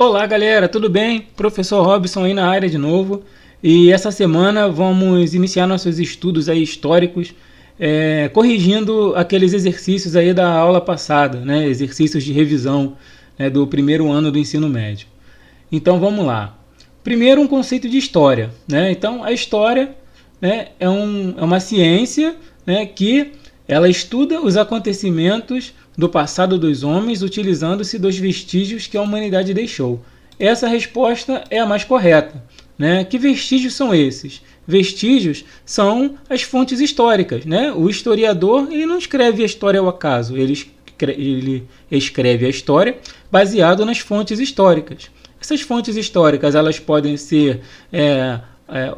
Olá galera, tudo bem? Professor Robson aí na área de novo. E essa semana vamos iniciar nossos estudos aí históricos, corrigindo aqueles exercícios aí da aula passada, né? Exercícios de revisão, né, do primeiro ano do ensino médio. Então vamos lá. Primeiro, um conceito de história, né? Então a história, né, é uma ciência, né, que ela estuda os acontecimentos do passado dos homens utilizando-se dos vestígios que a humanidade deixou. Essa resposta é a mais correta, né? Que vestígios são esses? Vestígios são as fontes históricas, né? O historiador ele não escreve a história ao acaso, ele escreve a história baseado nas fontes históricas. Essas fontes históricas elas podem ser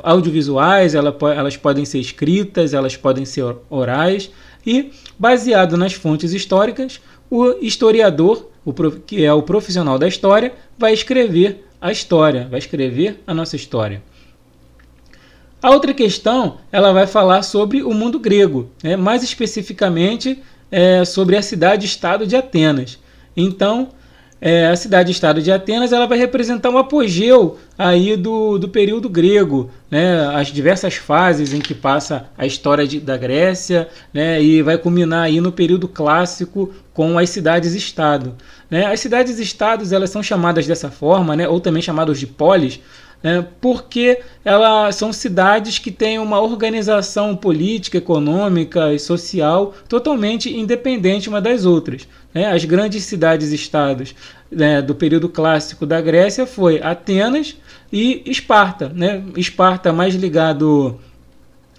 audiovisuais, elas podem ser escritas, elas podem ser orais. E, baseado nas fontes históricas, o historiador, que é o profissional da história, vai escrever a história, vai escrever a nossa história. A outra questão, ela vai falar sobre o mundo grego, né? Mais especificamente sobre a cidade-estado de Atenas. Então, a cidade-estado de Atenas ela vai representar um apogeu aí do período grego, né? As diversas fases em que passa a história da Grécia, né? E vai culminar aí no período clássico com as cidades-estado, né? As cidades-estados elas são chamadas dessa forma, né? Ou também chamadas de polis, porque elas são cidades que têm uma organização política, econômica e social totalmente independente uma das outras. As grandes cidades-estados do período clássico da Grécia foi Atenas e Esparta. Esparta mais ligado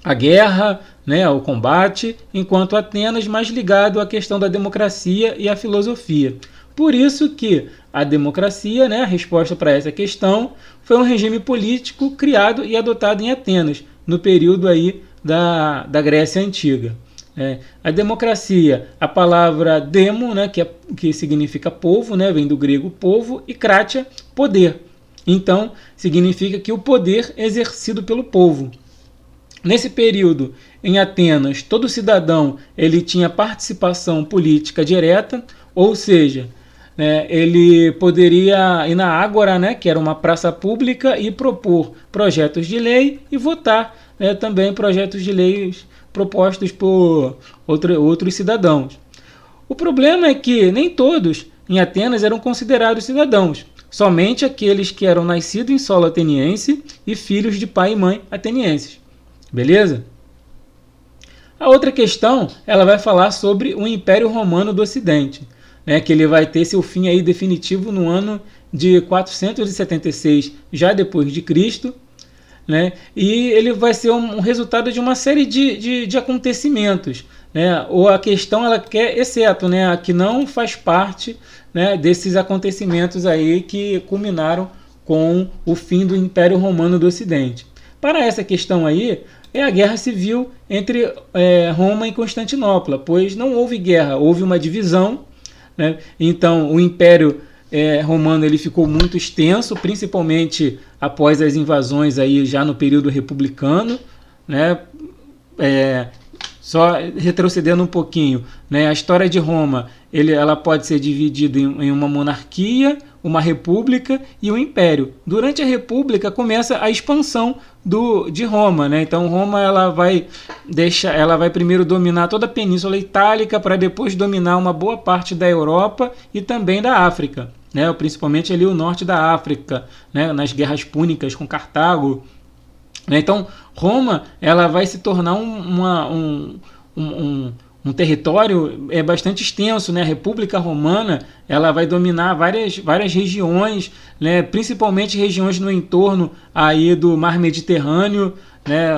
à guerra, ao combate, enquanto Atenas mais ligado à questão da democracia e à filosofia. Por isso que a democracia, a resposta para essa questão, foi um regime político criado e adotado em Atenas, no período aí da Grécia Antiga. A democracia, a palavra demo, que significa povo, vem do grego povo, e kratia, poder. Então, significa que o poder é exercido pelo povo. Nesse período, em Atenas, todo cidadão ele tinha participação política direta, ou seja, ele poderia ir na ágora, que era uma praça pública, e propor projetos de lei e votar também projetos de leis propostos por outros cidadãos. O problema é que nem todos em Atenas eram considerados cidadãos, somente aqueles que eram nascidos em solo ateniense e filhos de pai e mãe atenienses. Beleza? A outra questão ela vai falar sobre o Império Romano do Ocidente, que ele vai ter seu fim aí definitivo no ano de 476 já depois de Cristo, e ele vai ser um resultado de uma série de acontecimentos, ou a questão ela quer, exceto a que não faz parte desses acontecimentos aí que culminaram com o fim do Império Romano do Ocidente. Para essa questão aí é a guerra civil entre Roma e Constantinopla, pois não houve guerra, houve uma divisão. Então o Império Romano ele ficou muito extenso, principalmente após as invasões aí já no período republicano, só retrocedendo um pouquinho, a história de Roma ela pode ser dividida em uma monarquia, uma república e um império. Durante a república começa a expansão de Roma, Então Roma ela vai primeiro dominar toda a Península Itálica para depois dominar uma boa parte da Europa e também da África, principalmente ali o norte da África, nas guerras púnicas com Cartago. Então Roma ela vai se tornar um território bastante extenso, A República Romana ela vai dominar várias regiões, principalmente regiões no entorno aí do Mar Mediterrâneo,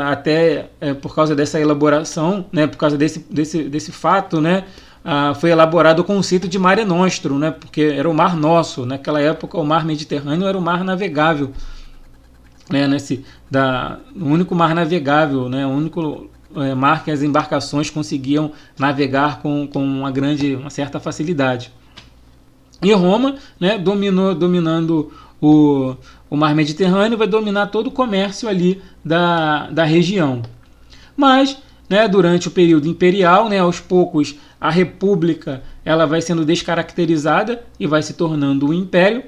até por causa dessa elaboração, por causa desse fato, foi elaborado o conceito de Mare Nostrum, porque era o Mar Nosso. Naquela época o Mar Mediterrâneo era o mar navegável, o único mar navegável, o único mar que as embarcações conseguiam navegar com uma certa facilidade. E Roma, dominando o mar Mediterrâneo, vai dominar todo o comércio ali da região. Mas, durante o período imperial, aos poucos a república ela vai sendo descaracterizada e vai se tornando um império.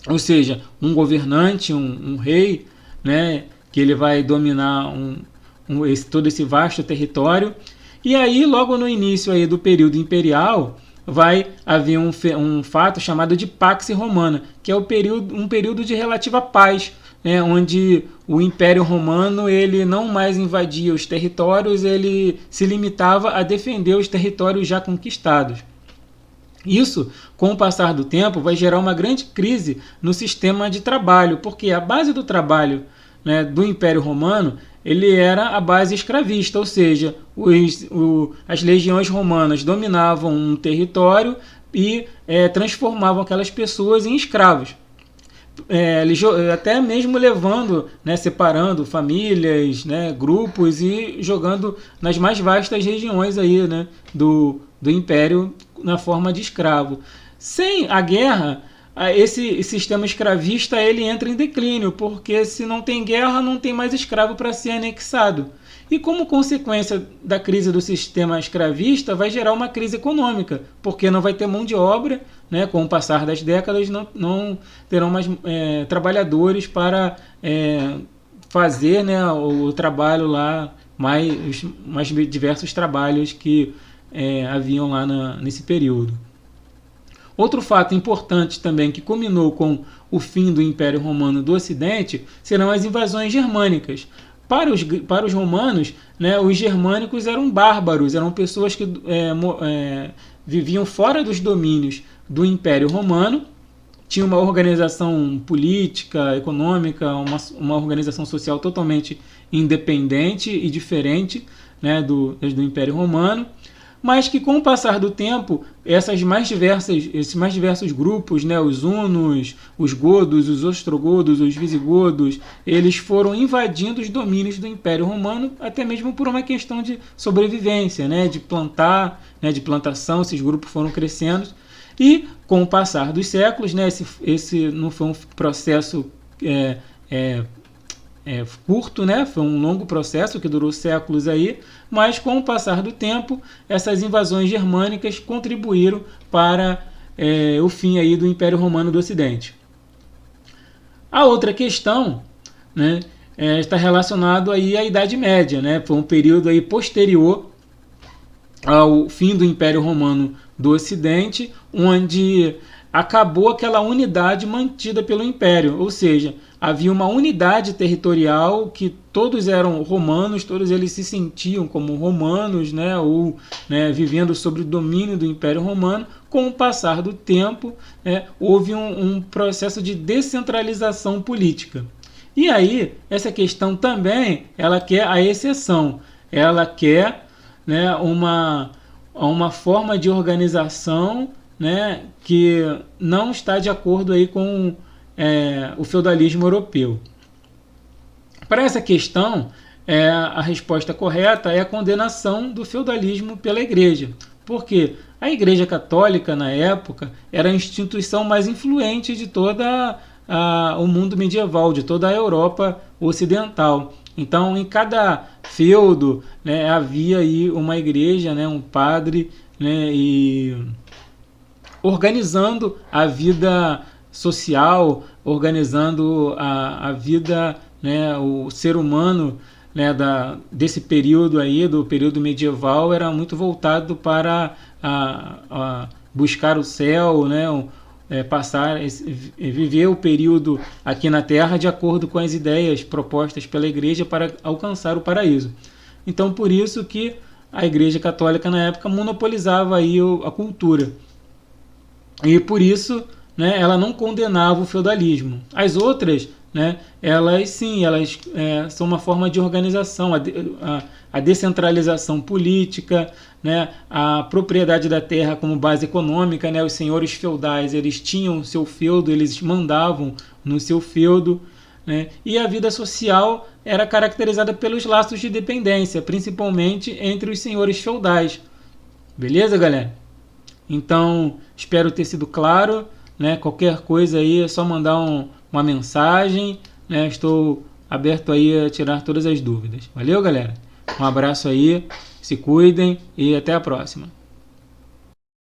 ou seja, um governante, um rei, né, que ele vai dominar todo esse vasto território. E aí, logo no início aí do período imperial, vai haver um fato chamado de Pax Romana, que é um período de relativa paz, né, onde o Império Romano ele não mais invadia os territórios, ele se limitava a defender os territórios já conquistados. Isso, com o passar do tempo, vai gerar uma grande crise no sistema de trabalho, porque a base do trabalho, né, do Império Romano ele era a base escravista, ou seja, as legiões romanas dominavam um território e transformavam aquelas pessoas em escravos. Até mesmo levando, né, separando famílias, né, grupos e jogando nas mais vastas regiões aí, né, do Império na forma de escravo. Sem a guerra, esse sistema escravista ele entra em declínio, porque se não tem guerra, não tem mais escravo para ser anexado. E como consequência da crise do sistema escravista, vai gerar uma crise econômica, porque não vai ter mão de obra, né? Com o passar das décadas, não terão mais trabalhadores para fazer, né, o trabalho lá, mais diversos trabalhos que haviam lá nesse período. Outro fato importante também que culminou com o fim do Império Romano do Ocidente serão as invasões germânicas. Para os romanos, né, os germânicos eram bárbaros, eram pessoas que viviam fora dos domínios do Império Romano, tinham uma organização política, econômica, uma organização social totalmente independente e diferente, né, do Império Romano, mas que com o passar do tempo, esses mais diversos grupos, né, os hunos, os godos, os ostrogodos, os visigodos, eles foram invadindo os domínios do Império Romano, até mesmo por uma questão de sobrevivência, né, de plantar, né, de plantação, esses grupos foram crescendo, e com o passar dos séculos, né, esse não foi um processo curto, né? Foi um longo processo que durou séculos aí, mas com o passar do tempo, essas invasões germânicas contribuíram para o fim aí do Império Romano do Ocidente. A outra questão, né, está relacionado aí à Idade Média, né? Foi um período aí posterior ao fim do Império Romano do Ocidente, onde acabou aquela unidade mantida pelo Império, ou seja, havia uma unidade territorial que todos eram romanos, todos eles se sentiam como romanos, né, ou vivendo sob o domínio do Império Romano. Com o passar do tempo, houve um processo de descentralização política. E aí, essa questão também, ela quer a exceção, ela quer, né, uma forma de organização, né, que não está de acordo aí com o feudalismo europeu. Para essa questão, a resposta correta é a condenação do feudalismo pela Igreja, porque a Igreja Católica, na época, era a instituição mais influente de todo o mundo medieval, de toda a Europa ocidental. Então, em cada feudo, né, havia aí uma igreja, né, um padre, né, e organizando a vida social, organizando a vida, né, o ser humano, né, desse período aí, do período medieval, era muito voltado para buscar o céu, né, viver o período aqui na Terra de acordo com as ideias propostas pela Igreja para alcançar o paraíso. Então, por isso que a Igreja Católica na época monopolizava aí a cultura. E por isso, né, ela não condenava o feudalismo. As outras, né, elas sim, elas são uma forma de organização, a descentralização política, né, a propriedade da terra como base econômica, né, os senhores feudais, eles tinham seu feudo, eles mandavam no seu feudo, né, e a vida social era caracterizada pelos laços de dependência, principalmente entre os senhores feudais. Beleza, galera? Então, espero ter sido claro, né? Qualquer coisa aí é só mandar uma mensagem, né? Estou aberto aí a tirar todas as dúvidas. Valeu, galera? Um abraço aí, se cuidem e até a próxima.